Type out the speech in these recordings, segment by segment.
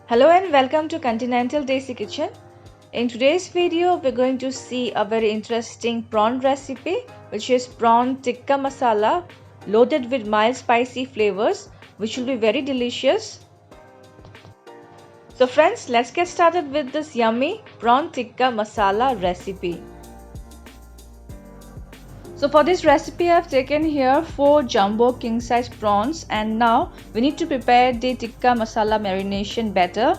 Hello and welcome to Continental Desi Kitchen. In today's video, we're going to see a very interesting prawn recipe, which is prawn tikka masala loaded with mild spicy flavors, which will be very delicious. So friends, let's get started with this yummy prawn tikka masala recipe. So for this recipe, I have taken here 4 jumbo king size prawns, and now we need to prepare the tikka masala marination batter.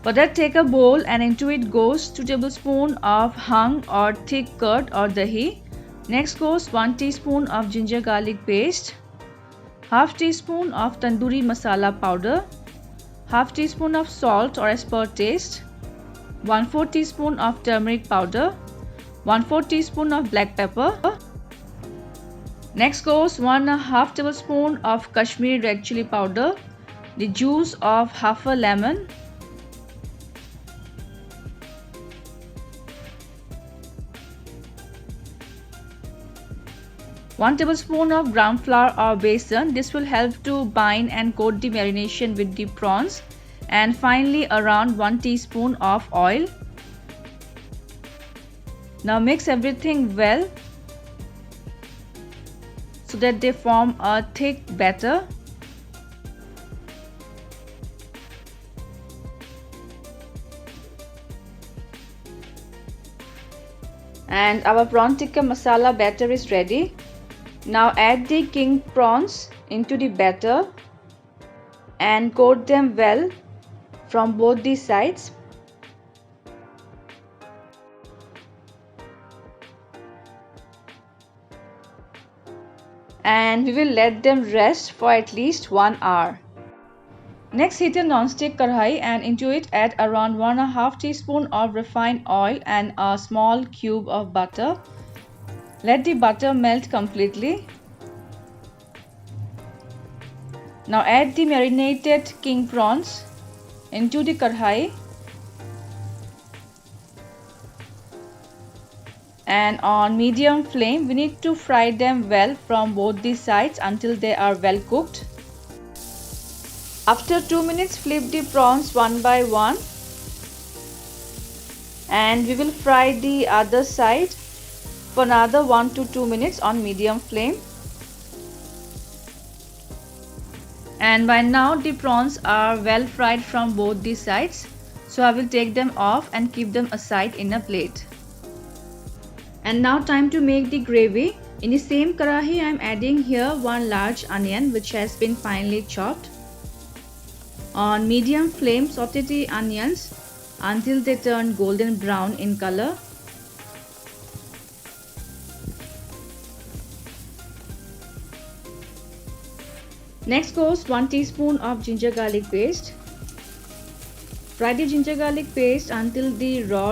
For that, take a bowl and into it goes 2 tablespoons of hung or thick curd or dahi. Next goes 1 teaspoon of ginger garlic paste, half teaspoon of tandoori masala powder, half teaspoon of salt or as per taste, 1/4 teaspoon of turmeric powder, 1/4 teaspoon of black pepper. Next goes 1/2 tablespoon of Kashmiri red chilli powder, the juice of half a lemon, one tablespoon of ground flour or besan. This will help to bind and coat the marination with the prawns, and finally around 1 teaspoon of oil. Now mix everything well so that they form a thick batter. And our prawn tikka masala batter is ready. Now add the king prawns into the batter and coat them well from both the sides. And we will let them rest for at least 1 hour. Next, heat a non-stick kadhai and into it add around 1/2 teaspoon of refined oil and a small cube of butter. Let the butter melt completely. Now add the marinated king prawns into the kadhai and on medium flame we need to fry them well from both the sides until they are well cooked. After 2 minutes, flip the prawns one by one and we will fry the other side for another 1 to 2 minutes on medium flame. And by now the prawns are well fried from both the sides, so I will take them off and keep them aside in a plate. And now time to make the gravy. In the same karahi I am adding here 1 large onion which has been finely chopped. On medium flame saute the onions until they turn golden brown in color. Next goes 1 teaspoon of ginger garlic paste. Fry the ginger garlic paste until the raw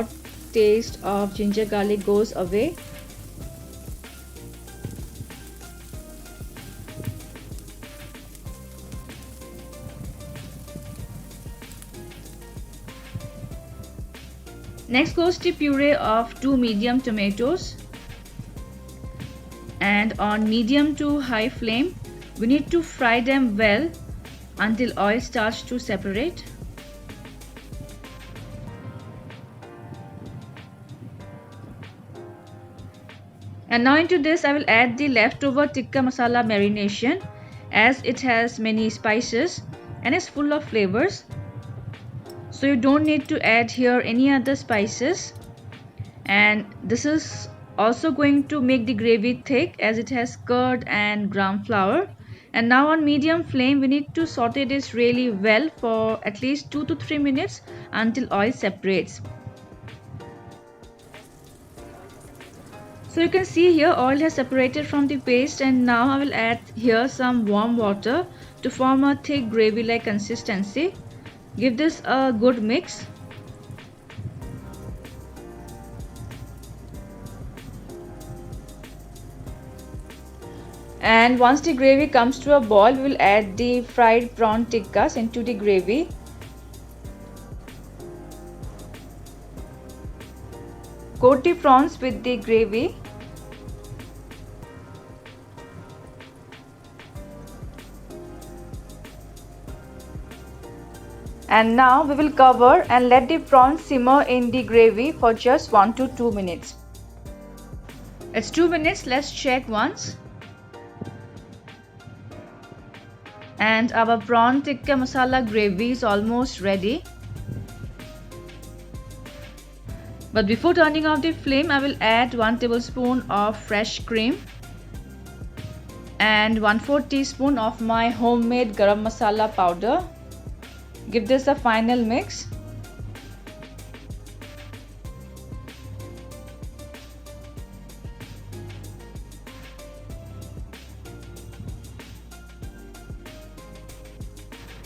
taste of ginger garlic goes away. Next goes the puree of 2 medium tomatoes, and on medium to high flame we need to fry them well until oil starts to separate. And now into this I will add the leftover tikka masala marination, as it has many spices and is full of flavors. So you don't need to add here any other spices, and this is also going to make the gravy thick as it has curd and gram flour. And now on medium flame we need to saute this really well for at least 2 to 3 minutes until oil separates. So you can see here oil has separated from the paste, and now I will add here some warm water to form a thick gravy like consistency. Give this a good mix. And once the gravy comes to a boil, we will add the fried prawn tikkas into the gravy. Coat the prawns with the gravy. And now we will cover and let the prawns simmer in the gravy for just 1 to 2 minutes. It's 2 minutes, let's check once. And our prawn tikka masala gravy is almost ready. But before turning off the flame, I will add 1 tablespoon of fresh cream and 1/4 teaspoon of my homemade garam masala powder. Give this a final mix.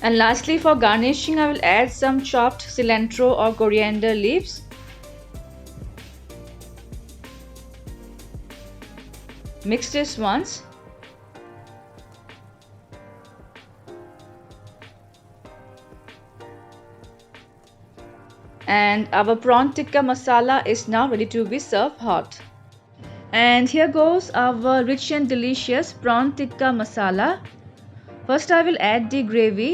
And lastly, for garnishing, I will add some chopped cilantro or coriander leaves. Mix this once. And our prawn tikka masala is now ready to be served hot. And here goes our rich and delicious prawn tikka masala. First I will add the gravy.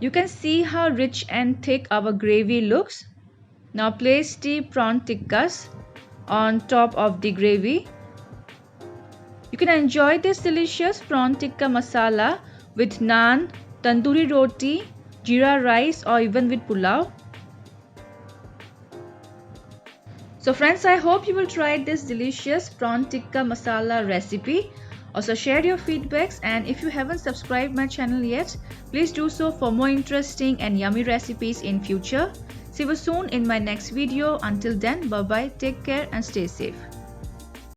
You can see how rich and thick our gravy looks. Now place the prawn tikkas on top of the gravy. You can enjoy this delicious prawn tikka masala with naan, tandoori roti, jeera rice or even with pulao. So friends, I hope you will try this delicious prawn tikka masala recipe. Also share your feedbacks, and if you haven't subscribed my channel yet, please do so for more interesting and yummy recipes in future. See you soon in my next video. Until then, bye bye, take care and stay safe.